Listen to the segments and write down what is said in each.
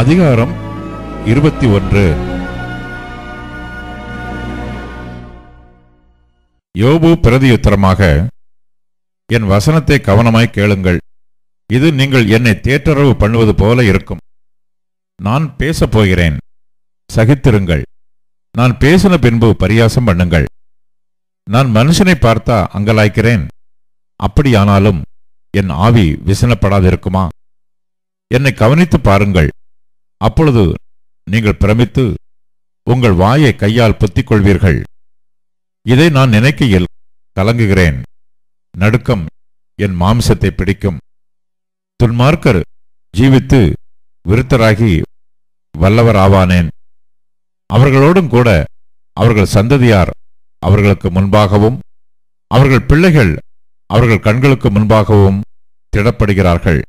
அதிகாரம் 21. யோபு பிரதியுத்தரமாக, என் வசனத்தை கவனமாய் கேளுங்கள். இது நீங்கள் என்னை தேற்றரவு பண்ணுவது போல இருக்கும். நான் பேசப் போகிறேன், சகித்திருங்கள். நான் பேசின பின்பு பரியாசம் பண்ணுங்கள். நான் மனுஷனை பார்த்தா அங்கலாய்க்கிறேன். அப்படியானாலும் என் ஆவி விசனப்படாதிருக்குமா? என்னை கவனித்து பாருங்கள். அப்பொழுது நீங்கள் பிரமித்து உங்கள் வாயை கையால் பொத்திக் கொள்வீர்கள். இதை நான் நினைக்கையில் கலங்குகிறேன். நடுக்கம் என் மாம்சத்தை பிடிக்கும். துன்மார்க்கர் ஜீவித்து விருத்தராகி வல்லவராவானேன். அவர்களோடும் கூட அவர்கள் சந்ததியார் அவர்களுக்கு முன்பாகவும் அவர்கள் பிள்ளைகள் அவர்கள் கண்களுக்கு முன்பாகவும் திடப்படுகிறார்கள்.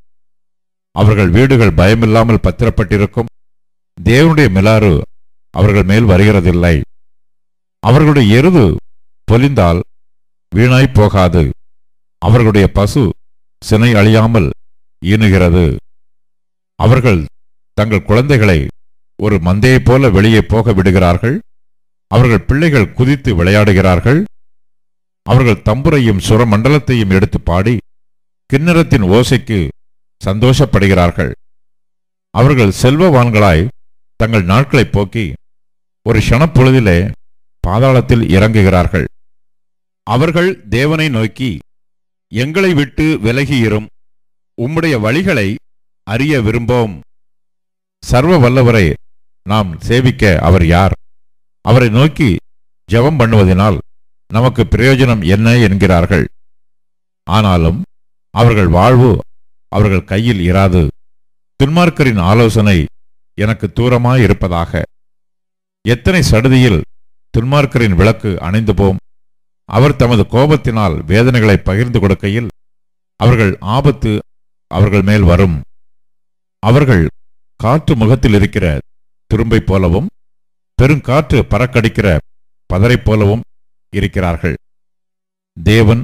அவர்கள் வீடுகள் பயமில்லாமல் பத்திரப்பட்டிருக்கும். தேவனுடைய மிலாறு அவர்கள் மேல் வருகிறதில்லை. அவர்களுடைய எருது பொலிந்தால் வீணாய் போகாது. அவர்களுடைய பசு சினை அழியாமல் ஈனுகிறது. அவர்கள் தங்கள் குழந்தைகளை ஒரு மந்தையைப் போல வெளியே போக விடுகிறார்கள். அவர்கள் பிள்ளைகள் குதித்து விளையாடுகிறார்கள். அவர்கள் தம்புரையும் சுரமண்டலத்தையும் எடுத்து பாடி கிண்ணறத்தின் ஓசைக்கு சந்தோஷப்படுகிறார்கள். அவர்கள் செல்வவான்களாய் தங்கள் நாட்களை போக்கி ஒரு க்ஷணப்பொழுதிலே பாதாளத்தில் இறங்குகிறார்கள். அவர்கள் தேவனை நோக்கி, எங்களை விட்டு விலகியிரும், உம்முடைய வழிகளை அறிய விரும்போம். சர்வ வல்லவரை நாம் சேவிக்க அவர் யார்? அவரை நோக்கி ஜெபம் பண்ணுவதனால் நமக்கு பிரயோஜனம் என்ன என்கிறார்கள். ஆனாலும் அவர்கள் வாழ்வு அவர்கள் கையில் இராது. துன்மார்க்கரின் ஆலோசனை எனக்கு தூரமாயிருப்பதாக. எத்தனை சடுதியில் துன்மார்க்கரின் விளக்கு அணைந்து போம். அவர் தமது கோபத்தினால் வேதனைகளை பகிர்ந்து கொடுக்கையில் அவர்கள் ஆபத்து அவர்கள் மேல் வரும். அவர்கள் காற்று முகத்தில் இருக்கிற துரும்பை போலவும் பெருங்காற்று பறக்கடிக்கிற பதரை போலவும் இருக்கிறார்கள். தேவன்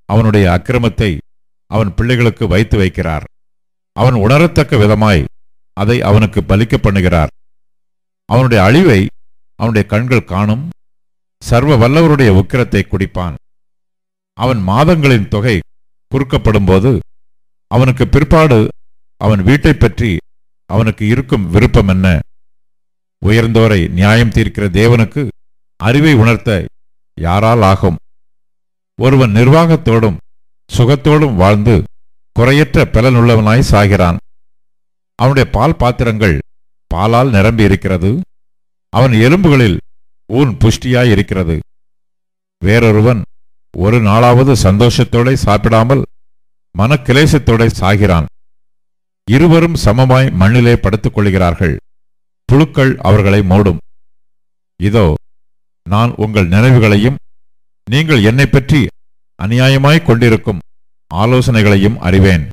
அவனுடைய அக்கிரமத்தை அவன் பிள்ளைகளுக்கு வைத்து வைக்கிறார். அவன் உணரத்தக்க விதமாய் அதை அவனுக்கு பலிக்க பண்ணுகிறார். அவனுடைய அழிவை அவனுடைய கண்கள் காணும். சர்வ வல்லவருடைய உக்கிரத்தை குடிப்பான். அவன் மாதங்களின் தொகை குறுக்கப்படும் போது அவனுக்கு பிற்பாடு அவன் வீட்டை பற்றி அவனுக்கு இருக்கும் விருப்பம் என்ன? உயர்ந்தோரை நியாயம் தீர்க்கிற தேவனுக்கு அறிவை உணர்த்த யாரால் ஆகும்? ஒருவன் நிர்வாகத்தோடும் சுகத்தோடும் வாழ்ந்து குறையற்ற பலனுள்ளவனாய் சாகிறான். அவனுடைய பால் பாத்திரங்கள் பாலால் நிரம்பி இருக்கிறது. அவன் எலும்புகளில் ஊன் புஷ்டியாயிருக்கிறது. வேறொருவன் ஒரு நாளாவது சந்தோஷத்தோட சாப்பிடாமல் மனக்கிலேசத்தோட சாகிறான். இருவரும் சமமாய் மண்ணிலே படுத்துக் கொள்கிறார்கள். புழுக்கள் அவர்களை மூடும். இதோ, நான் உங்கள் நினைவுகளையும் நீங்கள் என்னை பற்றி அநியாயமாய் கொண்டிருக்கும் ஆலோசனைகளையும் அறிவேன்.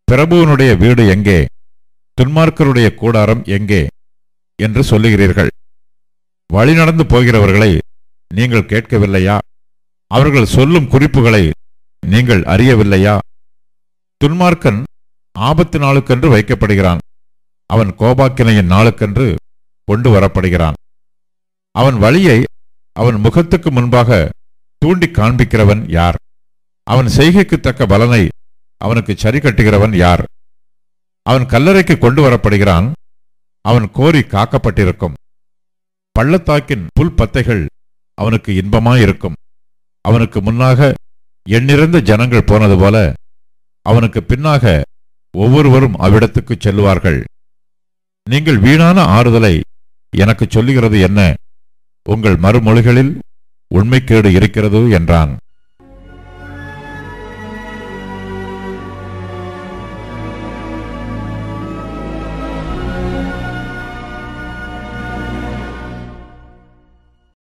பிரபுவனுடைய வீடு எங்கே? துன்மார்க்கருடைய கூடாரம் எங்கே என்று சொல்லுகிறீர்கள். வழிநடந்து போகிறவர்களை நீங்கள் கேட்கவில்லையா? அவர்கள் சொல்லும் குறிப்புகளை நீங்கள் அறியவில்லையா? துன்மார்க்கன் ஆபத்து நாளுக்கென்று வைக்கப்படுகிறான். அவன் கோபாக்கினையின் நாளுக்கென்று கொண்டு வரப்படுகிறான். அவன் வழியை அவன் முகத்துக்கு முன்பாக தூண்டி காண்பிக்கிறவன் யார்? அவன் செய்கைக்கு தக்க பலனை அவனுக்கு சரி கட்டுகிறவன் யார்? அவன் கல்லறைக்கு கொண்டு வரப்படுகிறான். அவன் கோரி காக்கப்பட்டிருக்கும். பள்ளத்தாக்கின் புல் பத்தைகள் அவனுக்கு இன்பமாயிருக்கும். அவனுக்கு முன்னாக எண்ணிறந்த ஜனங்கள் போனது போல அவனுக்கு பின்னாக ஒவ்வொருவரும் அவ்விடத்துக்கு செல்லுவார்கள். நீங்கள் வீணான ஆறுதலை எனக்கு சொல்லுகிறது என்ன? உங்கள் மறுமொழிகளில் உண்மைக்கேடு இருக்கிறது என்றான்.